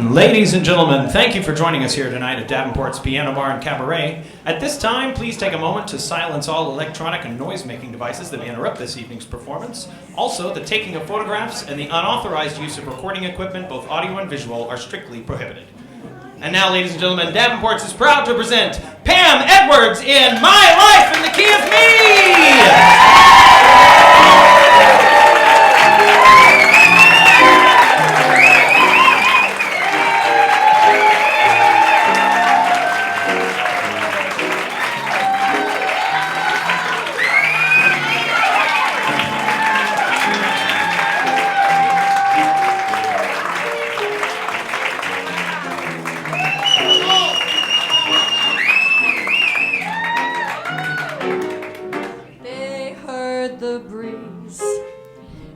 Ladies and gentlemen, thank you for joining us here tonight at Davenport's Piano Bar and Cabaret. At this time, please take a moment to silence all electronic and noise-making devices that may interrupt this evening's performance. Also, the taking of photographs and the unauthorized use of recording equipment, both audio and visual, are strictly prohibited. And now, ladies and gentlemen, Davenport's is proud to present Pam Edwards in My Life in the Key of Me!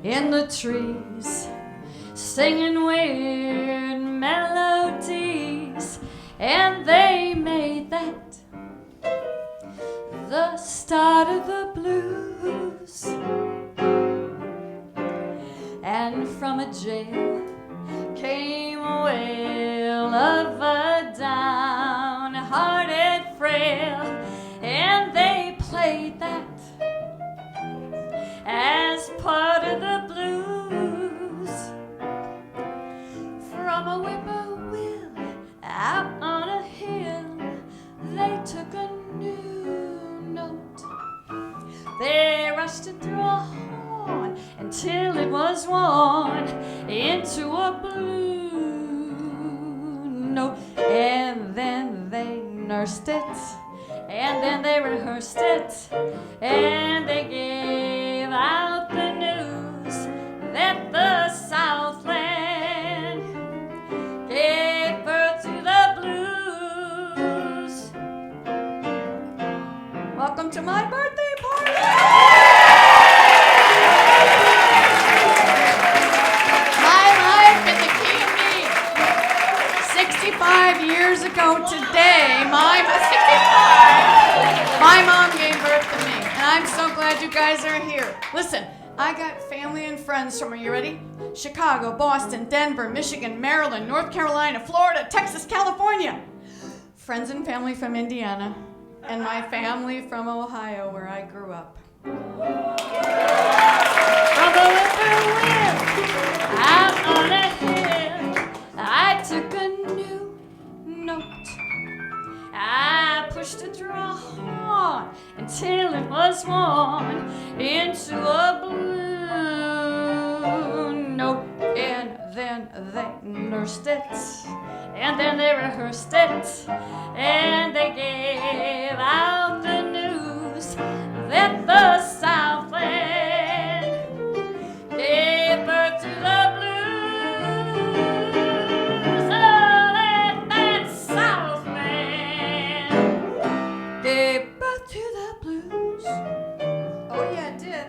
In the trees, singing weird melodies, and they made that the start of the blues. And from a jail came a wail of a downhearted frail, and they played that as part of the blues. From a whippoorwill out on a hill, they took a new note. They rushed it through a horn until it was worn into a blue note. And then they nursed it, and then they rehearsed it, and they gave out the news that the Southland gave birth to the blues. Welcome to my birthday party! My life in the key of me. 65 years ago today, my mom gave birth to me, and I'm so glad you guys are here. Listen, I got family and friends from, are you ready? Chicago, Boston, Denver, Michigan, Maryland, North Carolina, Florida, Texas, California. Friends and family from Indiana, and my family from Ohio, where I grew up. From the whippoorwill out on a hill, I took a new note. I pushed it through a horn until it was worn into a blue note. And then they nursed it, and then they rehearsed it, and they gave out the news that the Southland gave birth to the blues. Gave birth to the blues. Oh yeah, it did.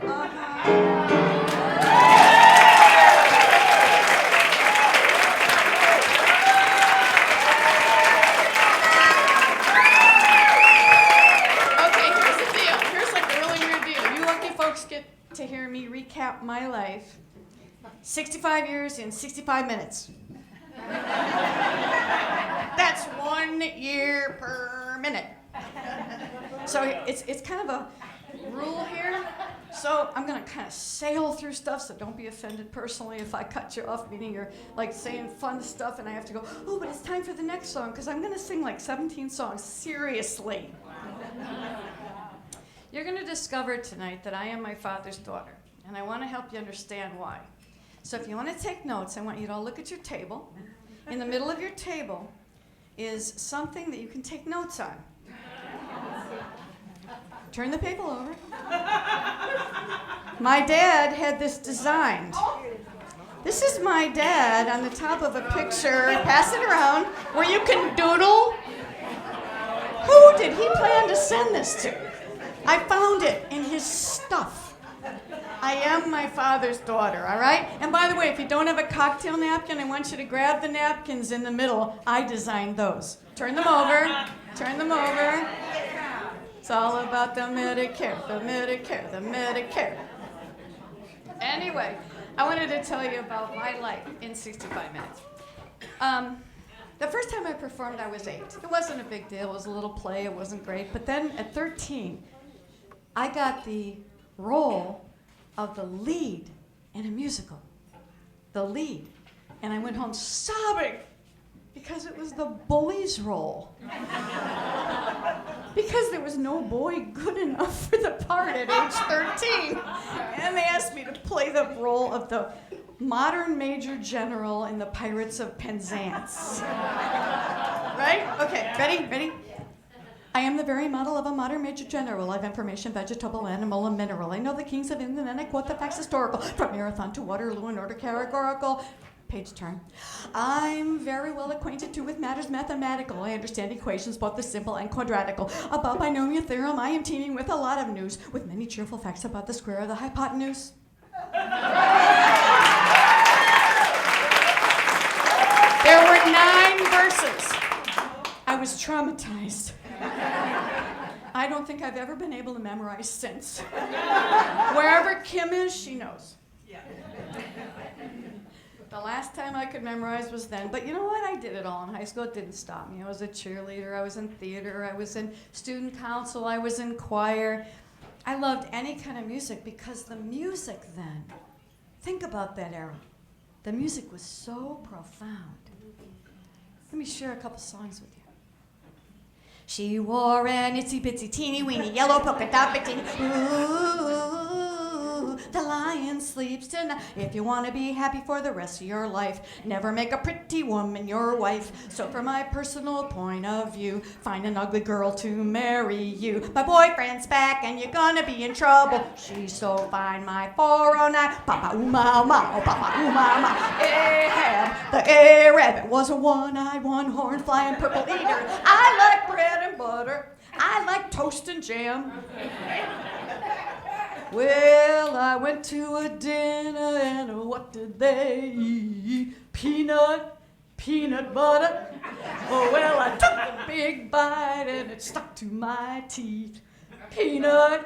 Okay, here's the deal. Here's like a really weird deal. You lucky folks get to hear me recap my life. 65 years in 65 minutes. That's 1 year per minute. So it's kind of a rule here. So I'm going to kind of sail through stuff, so don't be offended personally if I cut you off, meaning you're like saying fun stuff and I have to go, oh, but it's time for the next song, because I'm going to sing like 17 songs. Seriously. You're going to discover tonight that I am my father's daughter, and I want to help you understand why. So if you want to take notes, I want you to all look at your table. In the middle of your table is something that you can take notes on. Turn the paper over. My dad had this designed. This is my dad on the top of a picture, pass it around, where you can doodle. Who did he plan to send this to? I found it in his stuff. I am my father's daughter, all right? And by the way, if you don't have a cocktail napkin, I want you to grab the napkins in the middle. I designed those. Turn them over. Turn them over. It's all about the Medicare, the Medicare, the Medicare. Anyway, I wanted to tell you about my life in 65 minutes. The first time I performed, I was 8. It wasn't a big deal. It was a little play. It wasn't great. But then at 13, I got the role of the lead in a musical. The lead. And I went home sobbing because it was the bully's role. Because there was no boy good enough for the part at age 13. And they asked me to play the role of the modern major general in the Pirates of Penzance. Right? Okay, ready? I am the very model of a modern major general. I have information, vegetable, animal, and mineral. I know the kings of England, and I quote the facts historical. From Marathon to Waterloo in order categorical. Page turn. I'm very well acquainted too with matters mathematical. I understand equations, both the simple and quadratical. About binomial theorem, I am teeming with a lot of news, with many cheerful facts about the square of the hypotenuse. There were 9 verses. I was traumatized. I don't think I've ever been able to memorize since. Wherever Kim is, she knows. The last time I could memorize was then. But you know what? I did it all in high school. It didn't stop me. I was a cheerleader. I was in theater. I was in student council. I was in choir. I loved any kind of music because the music then, think about that era. The music was so profound. Let me share a couple songs with you. She wore an itsy bitsy teeny weeny yellow polka dot bikini. Ooh, the lion sleeps tonight. If you want to be happy for the rest of your life, never make a pretty woman your wife. So from my personal point of view, find an ugly girl to marry you. My boyfriend's back and you're gonna be in trouble. She's so fine, my 409. Papa ooh ma ma, oh papa ooh ma ma. Ahab, the Arab, was a one-eyed, one-horned, flying purple eater. I like bread and butter. I like toast and jam. Well, I went to a dinner and what did they eat? Peanut butter. Oh, well, I took a big bite and it stuck to my teeth. Peanut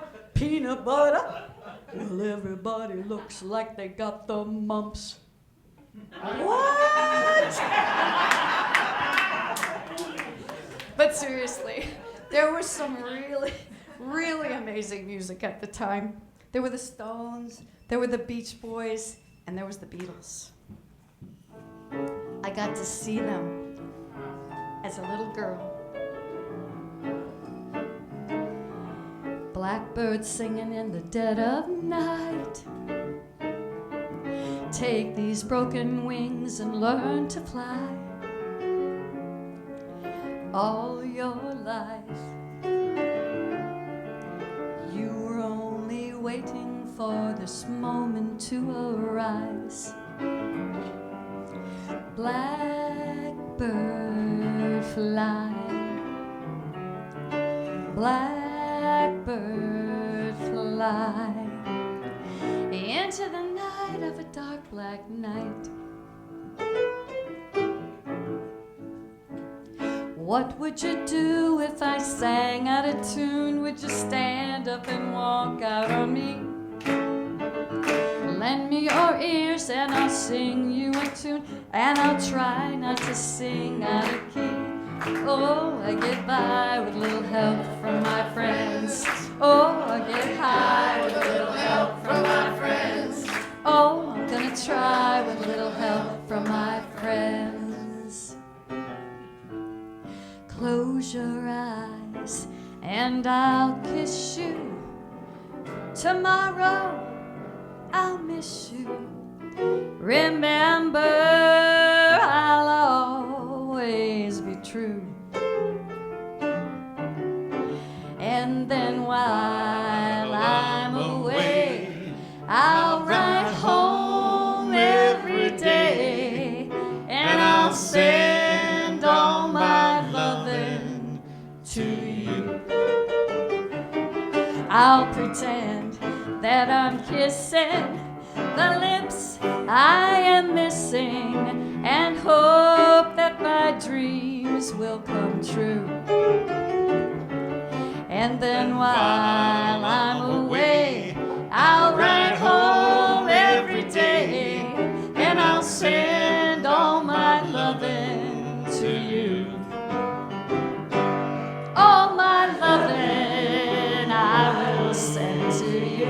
butter. Well, everybody looks like they got the mumps. What? But seriously, there was some really, really amazing music at the time. There were the Stones, there were the Beach Boys, and there was the Beatles. I got to see them as a little girl. Blackbirds singing in the dead of night. Take these broken wings and learn to fly. All your life, you were only waiting for this moment to arise. Blackbird fly, blackbird fly, into the night of a dark black night. What would you do if I sang out of tune? Would you stand up and walk out on me? Lend me your ears and I'll sing you a tune, and I'll try not to sing out of key. Oh, I get by with a little help from my friends. Oh, I get high with a little help from my friends. Oh, I'm gonna try with a little help from my friends. Close your eyes and I'll kiss you. Tomorrow I'll miss you. Remember, I'll always be true. And then while I'm away, I'll write home every day, and I'll send all my loving to you. I'll pretend that I'm kissing I'm missing, and hope that my dreams will come true. And then while I'm away, I'll write home every day, and I'll send all my loving to you. All my loving I will send to you.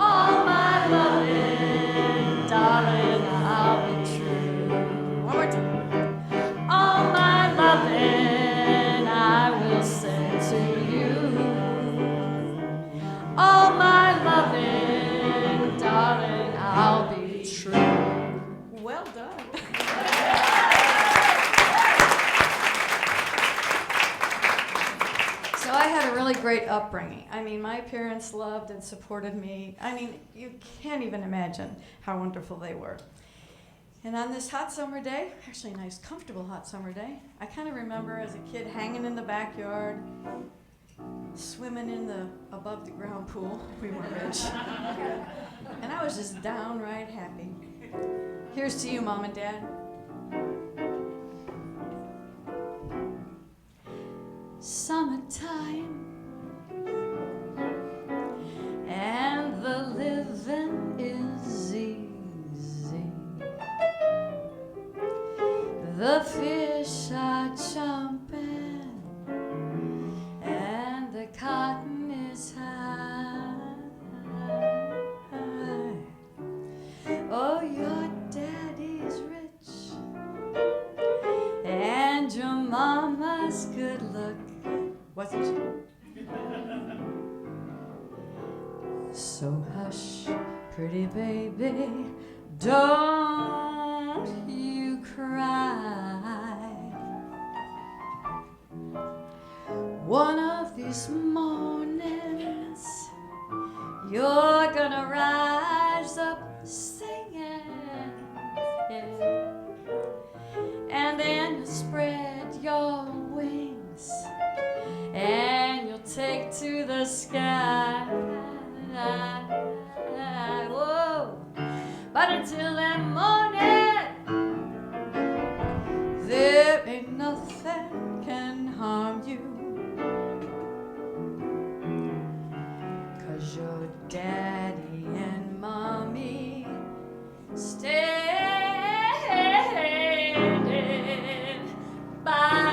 All my loving, darling, I'll be true. One more time. All my loving I will send to you. All my loving, darling, I'll be true. Well done. So I had a really great upbringing. I mean, my parents loved and supported me. I mean, you can't even imagine how wonderful they were. And on this hot summer day, actually a nice, comfortable hot summer day, I kind of remember as a kid hanging in the backyard, swimming in the above the ground pool. We weren't rich. And I was just downright happy. Here's to you, Mom and Dad. Summertime, and the living is easy. The fish are jumping, and the cotton is high. Oh, your daddy's rich, and your mama's good looking. Wasn't she? So hush, pretty baby, don't you cry. One of these mornings, you're gonna rise up singing, yeah. And then you'll spread your wings, and you'll take to the sky. Whoa. But until that morning, there ain't nothing can harm you, 'cause your daddy and mommy standing by.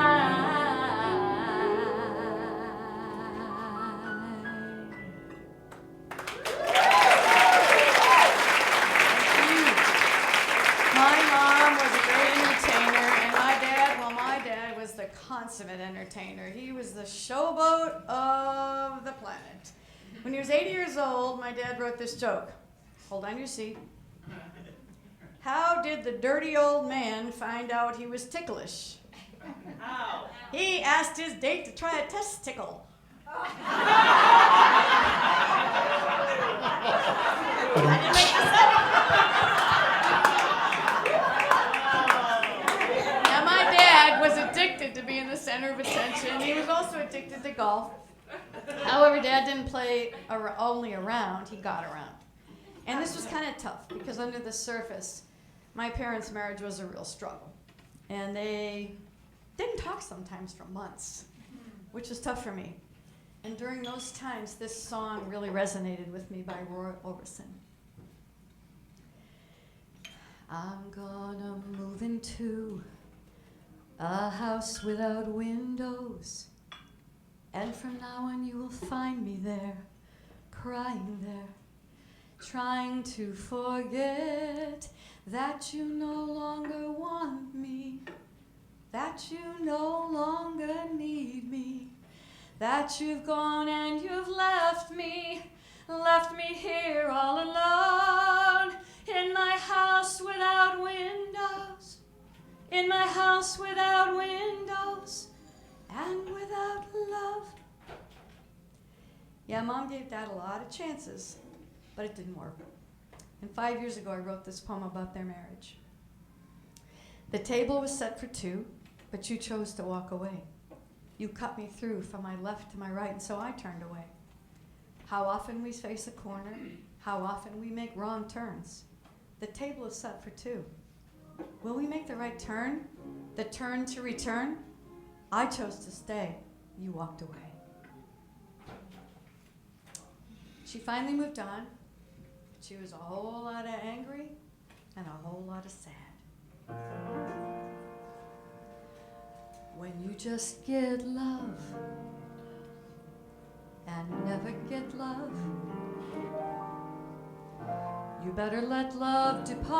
Consummate entertainer. He was the showboat of the planet. When he was 80 years old, my dad wrote this joke. Hold on your seat. How did the dirty old man find out he was ticklish? How? He asked his date to try a testicle. I didn't make this up. Was addicted to being the center of attention. He was also addicted to golf. However, Dad didn't play only around, he got around. And this was kind of tough because under the surface, my parents' marriage was a real struggle. And they didn't talk sometimes for months, which was tough for me. And during those times, this song really resonated with me by Roy Orbison. I'm gonna move into a house without windows, and from now on you will find me there, crying there, trying to forget that you no longer want me, that you no longer need me, that you've gone and you've left me here all alone, in my house without windows. In my house without windows and without love. Yeah, Mom gave Dad a lot of chances, but it didn't work. And 5 years ago, I wrote this poem about their marriage. The table was set for two, but you chose to walk away. You cut me through from my left to my right, and so I turned away. How often we face a corner, how often we make wrong turns. The table is set for two. Will we make the right turn? The turn to return? I chose to stay. You walked away. She finally moved on. She was a whole lot of angry and a whole lot of sad. When you just get love and never get love, you better let love depart.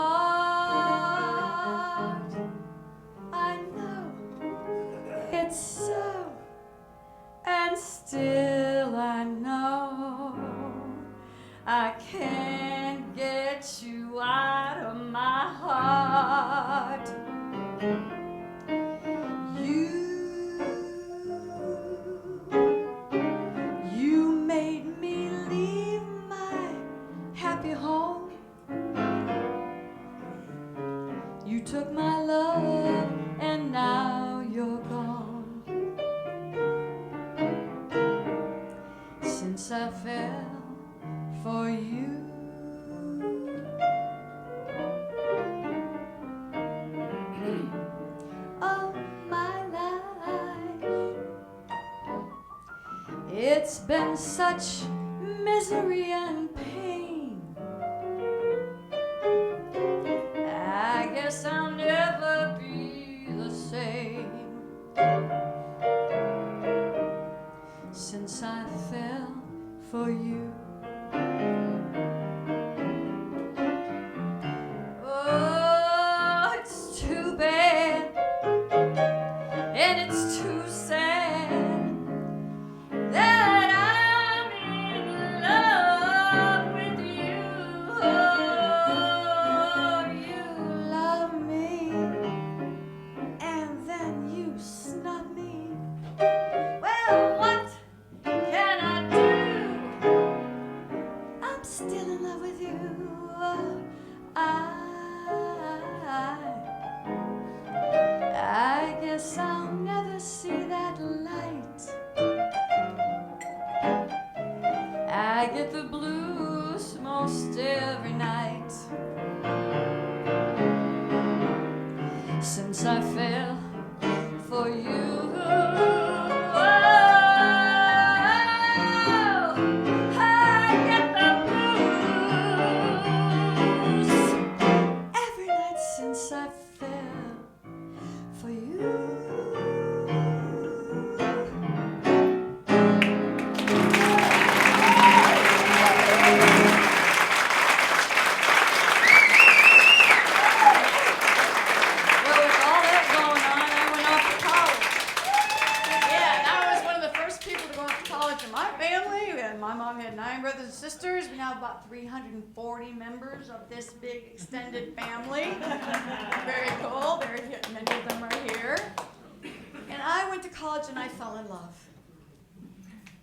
I know it's so, and still I know I can't get you out of my heart. You made me leave my happy home. You took my love and now you're gone. Since I fell for you, oh my life, it's been such misery and pain. I guess I'll never be the same since I fell for you. Oh, it's too bad, and it's too sad that I'm in love with you. Oh, you love me, and then you snub me. Well, what can I do? I'm still in love with you. I guess I'll never see that light. I get the blues most every night since I fell for you. I get the blues every night since I fell for you. Well, with all that going on, I went off to college. Yeah, and I was one of the first people to go off to college in my family. My mom had 9 brothers and sisters. We now have about 340 members of this big extended family. Very cool. Many of them are here. And I went to college and I fell in love.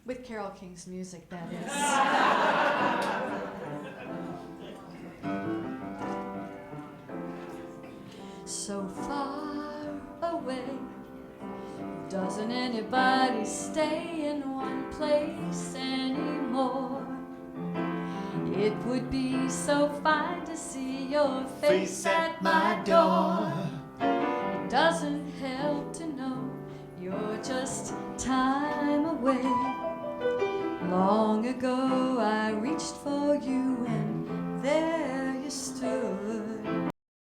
With Carole King's music, that is. So far away, doesn't anybody stay in one place anymore? It would be so fine to see your face at my door. It doesn't help to know you're just time away. Long ago I reached for you and there you stood.